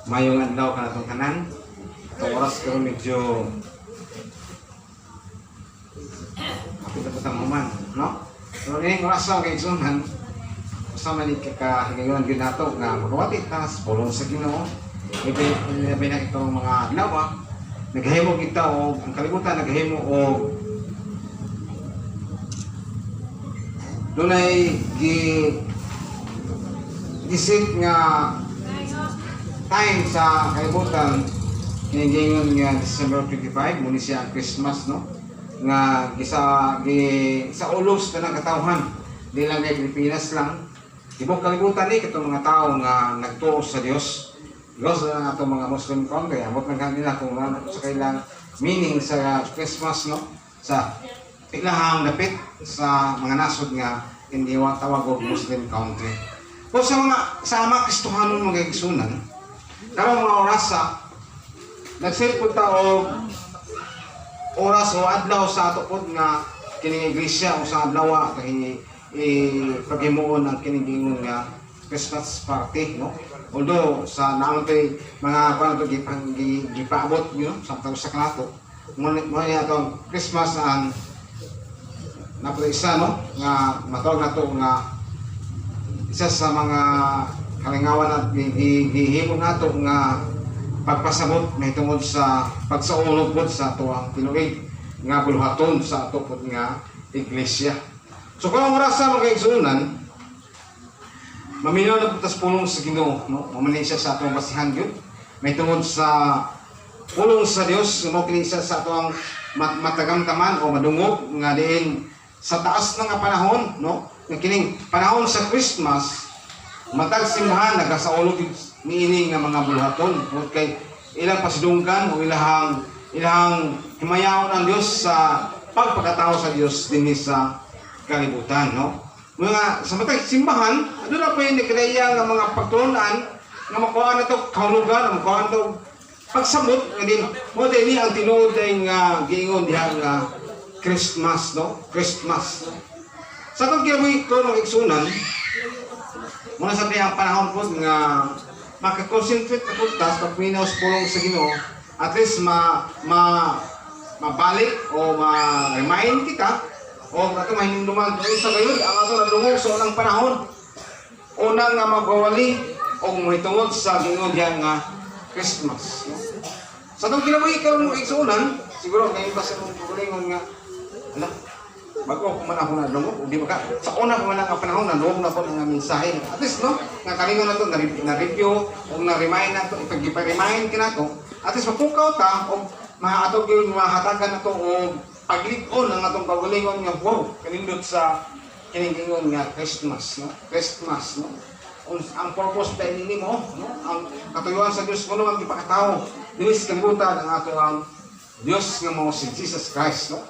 Mayong adlaw ka na itong tanan. Itong oras pero medyo kapit-kapit ang human, no? Pero ining oras lang kay Sunan, kasama ni kakahigayon din nato nga magawati tas pulong sa Ginoo. Ibig na itong mga ginawa, naghahimo kita o ang kalibutan naghahimo o dunay gisip nga time sa kalibutan kinigingon nga December 25 muni siya ang Christmas, no? Nga sa ulos na ng katawhan di lang kay Pilipinas lang ibang kalibutan ni katong mga tao nga nagtuo sa Dios. Dios na nga itong mga Muslim country amot na kanila kung ano sa kailang meaning sa Christmas, no? Sa ilahang dapit sa mga nasod nga hindi tawag og Muslim country. O sa mga Kristohanon mga igsunan karong mga oras nagset po ta og oras o adlaw sa ato pod nga kining iglesia o sa adlaw kay paghimuon ang kining nga Christmas party, no? Although sa naon kay mga kanto gipaabot yun sa sa kanato mo atong Christmas ang napaisa, no? Nga matawag nato nga isa sa mga kalingawan at gihimo nato nga pagpasabot may tungod sa pagsaulog pod sa ato ang tinuig nga buluhaton sa ato pod nga iglesia. So kung oras sa mga igsunan maminaw na putas pulong sa Ginoo, no? Mamani siya sa atong basihan gyud may tungod sa pulong sa Dios mo kini siya sa atong matagamtaman o madungog nga diin sa taas na nga panahon, no? Nga kining panahon sa Christmas matag simbahan nagasaulog niini nga mga buluhaton o kay ilang pasidunggan o ilahang himayaon ang Dios sa pagpakatao sa Dios dinhi sa kalibutan, no? Mga sa matag simbahan adto na pa yung nakalaya nga mga pagtulunan nga makuha na to kahulugan makuha to pagsamot nga din mo dinhi ang tinuod nga giingon diha nga Christmas, no? Christmas, no? Sa itong kinabuhi ko ng igsunan muna sa ang panahon po nga makakonsentrate na puntas pagminaw sa pulong sa Ginoo at least mabalik o ma-remind kita o ato mahinduman kung sa gayon ang ato nadungog sa unang panahon unang nga magwawali o mahitungod sa Ginoo diyan nga Christmas, no? Sa itong kinabuhi ko ng igsunan siguro ngayon pa sa mong pugulingon nga ala bago ko man ako nadungog di ba ka sa una ko man ang panahon nadungog na po ng mensahe at least, no? Nga kalingon na to na-review o na-remind na to ipag-remind ka na to at least mapukaw ta o mahatog yung mahatagan na to o paglikon ang atong kagulingon nga wow kanindot sa kiningingon nga Christmas, no? Christmas, no? Ang purpose pa ini mo, no? Ang katuyuan sa Dios kuno ang ipakatao dinis kalibutan ang ato ang Dios nga mo si Jesus Christ, no?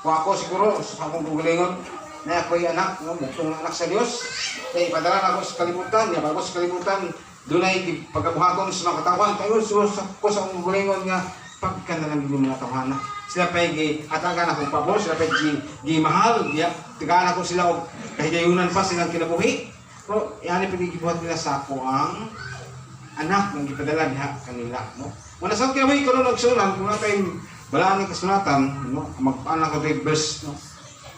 Kung ako siguro sa akong kagulingon na ako'y anak, no? Muktong anak sa Dios kaya ipadala ako sa kalibutan niya bago sa kalibutan doon ay pagkabuhaton sa mga katawan tayo siguro ko sa akong kagulingon nga pagka na lang din mga tawanan sila pa atagan akong pabor sila pa mahal tigaan ako sila o kahigayunan pa silang kinabuhi pero yan ay pagkikibuhat nila sa ako ang anak ng ipadala niya kanila, no? Muna sa kinabuhi ko nung nagsunan kung natin balaan ng kasunatan, no? Magpaan ako ito verse, no?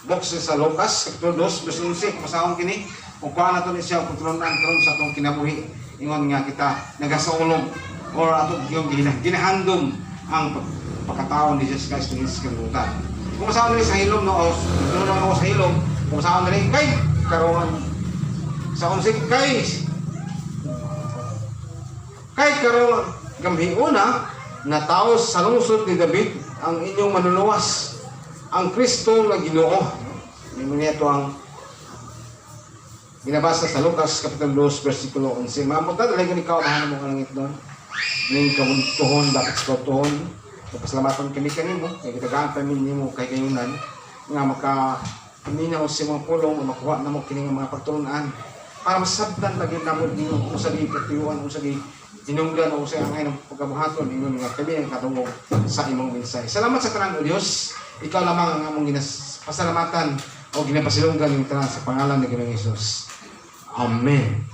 Box sa Lucas kapitulo 2 verse 11 masahong kini kung kuha na ito siya pagtulunan karon sa atong kinabuhi ingon nga kita nagasaulog or atong yung ginahandom ang pagkatao ni Jesus Christ ng kalibutan. Kung masama nila sa hilom, no? O tulungan ako sa hilom, kung masama nila kay karoon sa unsig kay karoon gamhiuna na tao sa lungsod ni David ang inyong manuluwas ang Kristo na Ginoo. Niya ito ang binabasa sa Lucas kapitulo 2 versikulo 11. Mamunta talaga ikaw mahanap mo ka langit doon. Ning kamuntuhon dapat sa kautuhon pasalamatan kami kanimo kay kitagaan pa nimo kay kayunan nga makaminaw sa mga pulong o makuha na mo kini mga pagtulunan para masabtan lagi namo ninyo kung sa gipatuyuan kung sa hinungdan o sa angay ng pagkabuhaton ninyo nga kami ang katungog sa imong mensahe. Salamat sa tanan o Dios, ikaw lamang ang among pasalamatan o ginapasilunggan yung tanan sa pangalan ni Ginoong Hesus. Amen.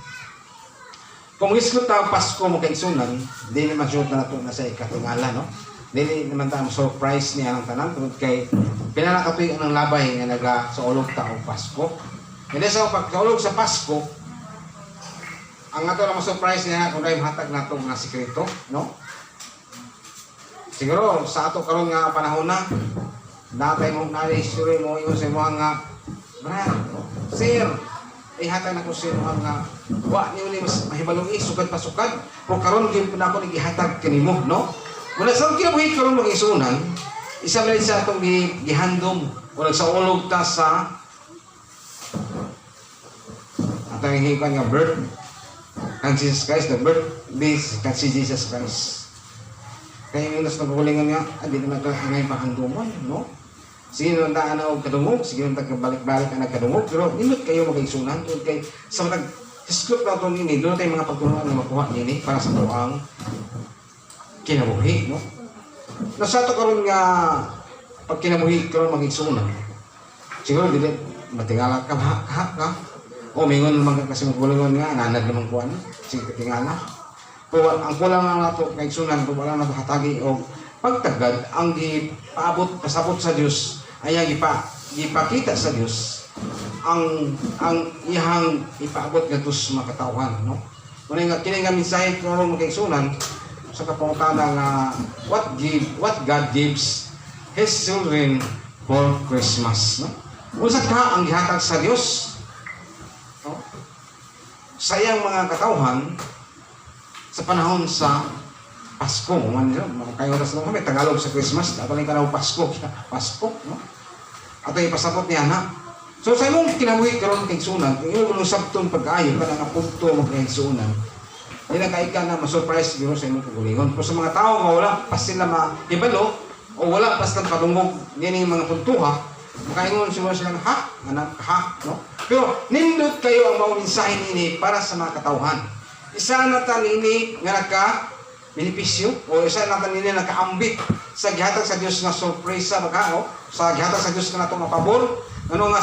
Kung iskot ta Pasko mo kay sunan, dili man sure na nato na sa ikatingala, no? Dili naman ta surprise niya ang tanan tungod kay pinanakatuig ang labay nga naga sa ulog ta og Pasko. Hindi sa pagkaulog sa Pasko, ang ato na ma-surprise niya kung dahil hatag nato nga sikreto, no? Siguro sa ato karon nga panahon na natay mo na history mo yun sa mga brad, sir, ihatag na ko sa mga wa niyo ni mas mahibalong sugad pasukad pero karon gyud na ako nagihatag kanimo, no? Muna sa kinabuhi karon mga isunan, isa man sa atong gihandom o nagsaulog ta sa atong hingkan nga birth ang Jesus Christ, the birthday kan si Jesus Christ. Kaya yung nas nagkukulingan nga, hindi na nagkakangay pahanduman, no? Sige nung daan na og kadungog, sige nung tagbalik-balik ang nagkadungog, pero nimot kayo mag-isunan, doon kay sa matag hiskop na ito nini, doon tayo mga pagtulungan na makuha nini para sa tuwang kinabuhi, no? Nasa ito karon nga pag kinabuhi karon mag-isunan, siguro dili matingala ka, ka. O mingon naman kasi magkulingon nga, nanad naman kuhan, sige katingala. Pero ang kulang lang nato kay isunan, kung wala nato hatagi o pagtagad, ang gipaabot, pasabot sa Diyos, ay ang ipakita sa Diyos ang iyang ipaabot nga tus makatawhan, no? Kung nga kini nga mensahe karon magkaigsunan sa kapangutana nga what God gives His children for Christmas, no? Unsa ka ang gihatag sa Dios, no? Sa iyang mga katawhan sa panahon sa Pasko, man kayo oras lang kami Tagalog sa Christmas, ato lang kanaw Pasko, no? Ato ipasabot niya na. So sa imong kinabuhi karon kay sunan, imong sabton pag-ayo kana nga punto mo kay sunan. Dili kay ka na ma-surprise gyud sa imong kagulingon. Pero sa mga tao nga wala pa sila mahibalo o wala pa sila padungog nini mga puntuha, makaingon sila ha, anak ha, no? Pero nindot kayo ang mao mensahe nini para sa mga katawhan. Isa na ta nini nga naka benepisyo o isa na kanila nakaambit sa gihatag sa Dios nga sorpresa baka sa gihatag sa Dios nga nato mapabor ngano nga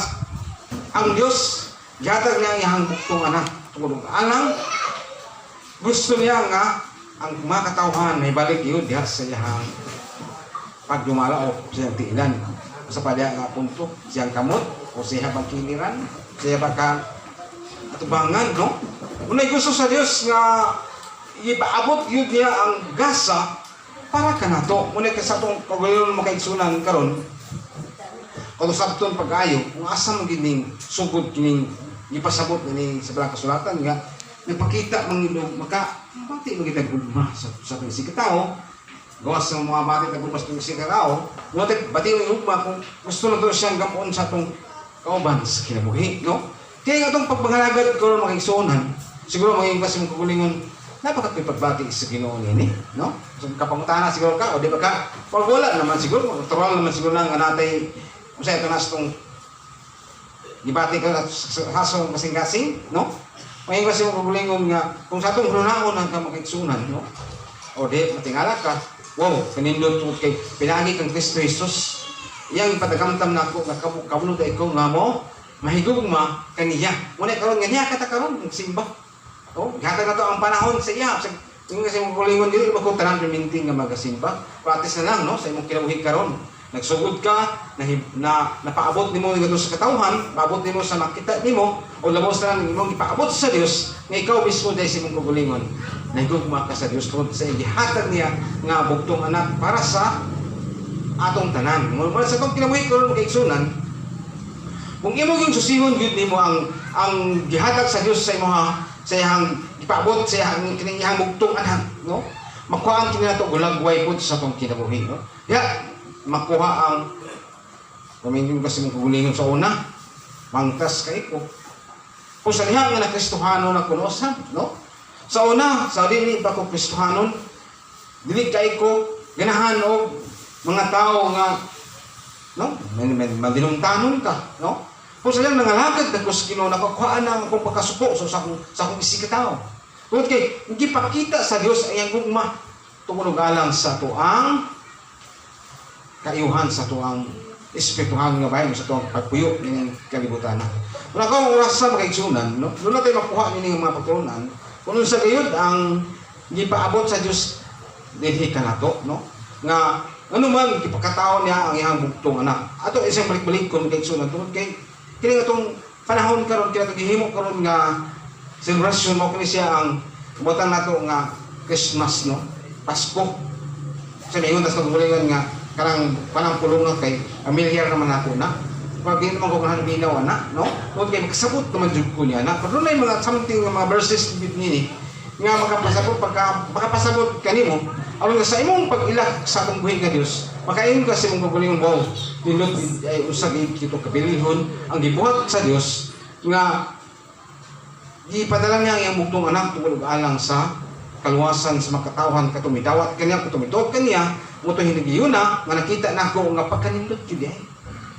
ang Dios gihatag niya ang iyang buktong anak tungod anang gusto niya nga ang mga katawhan may balik yun diha sa iyang pagdumala o sa iyang tiilan sa padya nga punto siyang kamot o siya pagkiliran siya baka atubangan, no? Unay gusto sa Dios nga ipaabot yun niya ang gasa para kanato. Muna ka sa itong pagwayon makaigsunan karon o sa itong pag-ayo, kung asa magining sugod kining ipasabot ni sa balang kasulatan nga nagpakita mangilog bati magitag gugma sa itong sikatao gawas sa mga bati nagugmas ng sikatao bati ng gugma kung gusto na ito siyang gamuon sa itong kauban sa kinabuhi, no? Kaya nga itong pagbangalagad karon makaigsunan siguro maging kasi mong kukulingon napakatoy pagbati sa Ginoo nini, no? So kapangutana siguro ka o di ba ka? Pag wala naman siguro, natural naman siguro na nga natay usay ito nas tong gibati ka sa hasong kasing-kasing, no? May kasi mo kulingon nga kung sa tong hunahon ang kamakigsunan, no? O di matingala ka. Wow, kanindot tungod kay pinagi kang Kristo Jesus. Iyang ipadagamtam nako nga kabulod ay ko nga mo mahigugma kaniya. Muna karon nga niya kata karon simba. Oh, gata na to ang panahon sa iya. Yung kasi mong kulingon dito, iba ko tanan perminting nga magasimba. Practice na lang, no? Sa imong kinabuhi karon. Nagsugod ka, napaabot nimo nga sa katawhan, paabot nimo sa makita nimo, o labos na lang imong ipaabot sa Dios, nga ikaw mismo dahil sa imong kugulingon. Nahigugma ka sa Dios tungod sa ihatag niya nga bugtong anak para sa atong tanan. Mula sa itong kinabuhi karon magkaigsunan, kung imong yung susihon gyud nimo ang gihatag sa Dios sa imong sa iyang ipaabot sa iyang bugtong anak, no? Makuha ang kinato gulagway po sa itong kinabuhi, no? Ya, makuha ang pamingin kasi mong kugulingon sa una, mangtas kay ko. Kung sa liha nga na Kristohanon na kunosan, no? Sa una, sa dili pa ko Kristohanon, dili kay ko ganahan og mga tao nga, no? Madinungtanon ka, no? Kung silang nangalagad na kus Ginoo nakuhaan na akong pagkasuko sa akong isikataw. Tungod kay gipakita sa Dios ay ang gugma tungod alang sa tuang kayuhan sa tuang espirituhan nga bayan sa tuwang pagpuyo ng kalibutan. Kung ako ang oras sa makaigsunan, no? Doon na tayo makuha nini mga pagturunan. Kung sa gayud ang gipaabot sa Dios dinhi kanato, no? Nga ano man gipakataon niya ang iyang bugtong anak. Ato isang balik-balik kon kaigsunan tungod kay kini atong panahon karon kaya gihimo karon nga celebration mo kini siya ang butang nato nga Christmas, no? Pasko. Sa mingon tas kagulingan nga karang panampulong kay familiar naman ako na pag hindi naman ko kahan binaw na, no? Kung kay makasabot naman jud ko niya na pero na mga something nga mga verses nini nga makapasabot makapasabot kanimo aron sa imong pag-ilag sa atong buhi nga Dios makaingon ka sa imong kagulingon wow nindot ay usag kito kabilihon ang gibuhat sa Dios nga gipadala niya ang iyang bugtong anak tungod alang sa kaluwasan sa makatawhan katumidawat kaniya kutumidot kaniya muto hinigiyuna nga nakita nako nga pagkanindot gyud ay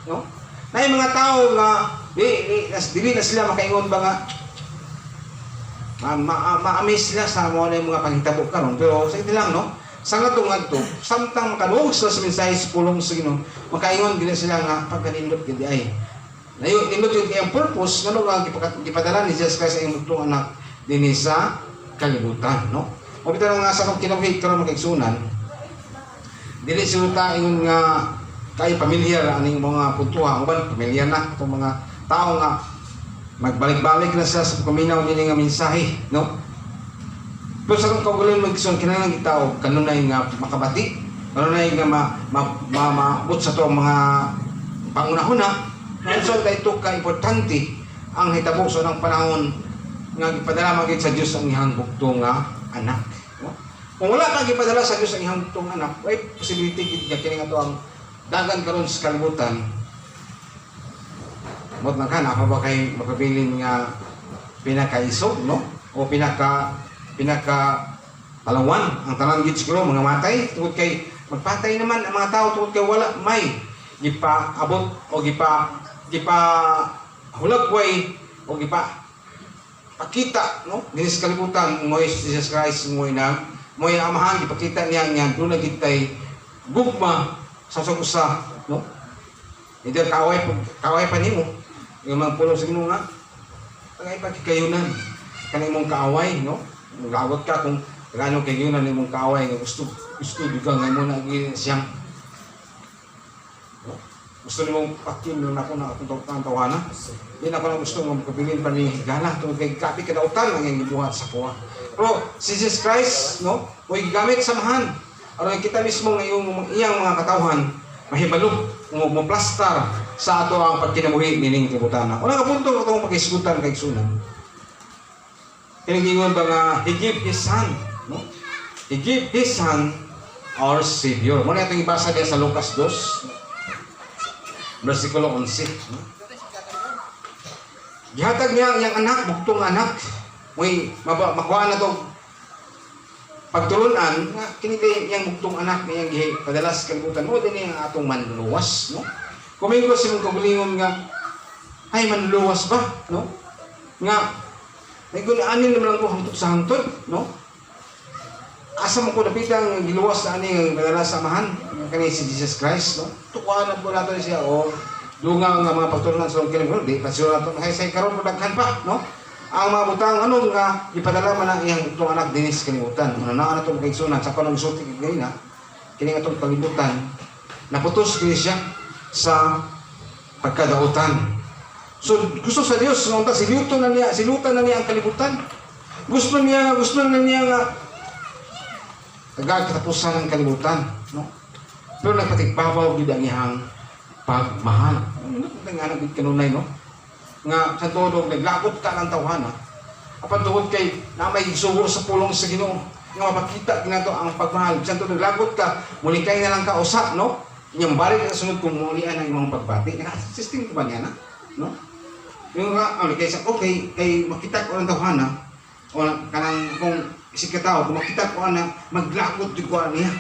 no nay mga tao nga dili na sila makaingon ba nga ma-amaze sila sa mga mga panghitabo karon pero sa ito lang no sa ngadto samtang makaduog sila sa mensahe sa pulong sa Ginoo makaingon gila sila nga pagkanindot gyud ay layo nindot yung iyang purpose ngano nga gipadala ni Jesus Christ sa iyang bugtong anak dinhi sa kalibutan no o bitaw nga sa kinabuhi karon makaigsunan dili siya ingon nga kay pamilyar aning mga puntuha uban pamilyar na itong mga tao nga magbalik-balik na sila sa kuminaw nila nga mensahe no pero sa kung kagulan magkison kinahanglan gitao kanunay nga makabati kanunay nga maabot sa to mga pangunahuna so dayto ka importante ang hitabo sa nang panahon nga gipadala magid sa Dios ang ihang bugtong nga anak no? Kung wala kang gipadala sa Dios ang ihang bugtong anak ay possibility gid kini nga to ang dagan karon sa kalibutan mot na kana pa ba kay makabilin nga pinakaisog no o pinaka alawan ang tanan gid siguro mga matay tungod kay magpatay naman ang mga tao tungod kay wala may gipaabot o gipa hulagway o gipa pakita no dinis kalibutan mo Jesus Christ mo na mo amahan gipakita niya nga doon na gitay gugma sa usa no hindi kaway pa nimo yung mga pulong sa Ginoo nga tagay pa kikayunan kanimong kaaway no magawat ka kung gaano kayunan nimong kaaway nga gusto bigang nga mo na siyang no? Gusto nimong pakin na ako na atong tawana hindi na ako na gusto mong kabilin pa ni higala tungkol kay kapi kadautan ang yung gibuhat sa kuha pero si Jesus Christ no mo'y gigamit samahan aron kita mismo ngayong iyang mga katawhan mahibalo mo plastar sa ato ang pagkinabuhi nining kibutana. Wala ka punto itong pag-isgutan kay sunan. Kinigingon ba nga He gave His Son, no? He gave His Son our Savior. Muna itong ibasa niya sa Lucas 2 versikulo 11. No? Gihatag niya ang iyang anak, bugtong anak. May makuha na itong pagtulunan nga kinigay yang bugtong anak niyang padalas kalibutan mo din ang atong manluwas no kumingo si mong kabulingon nga ay manluwas ba no nga nagunanin naman ko hangtod sa hangtod no asa mo ko napitang giluwas na ani padalas samahan kani si Jesus Christ no tukuan ko nato siya o dunga nga mga pagtulunan sa kalibutan di pa sila nato hay say karon daghan pa no ang mga butang ano nga ipadala man ang iyang itong anak dinis kalibutan mananaan na itong kaigsunan sa panang sulti kagay na kini nga itong kalibutan naputos kini siya sa pagkadautan so gusto sa Dios nung silutan na niya ang kalibutan gusto na niya nga katapusan ng kalibutan no pero nagpatigbabaw gid ang iyang pagmahal ano nga nagit kanunay no nga sa todo naglagot ka ng tawhana apan tungod kay na may sugo sa pulong sa Ginoo nga mapakita ginato ang pagmahal sa todo naglagot ka mulikay na lang ka usa no inyong balik na sunod kung mulian ang imong pagbati naka-system ko ba niya na no yung nga kay sa okay kay makita ko ang tawhana o kanang kung isig ka tao kung makita ko na maglagot jud ko niya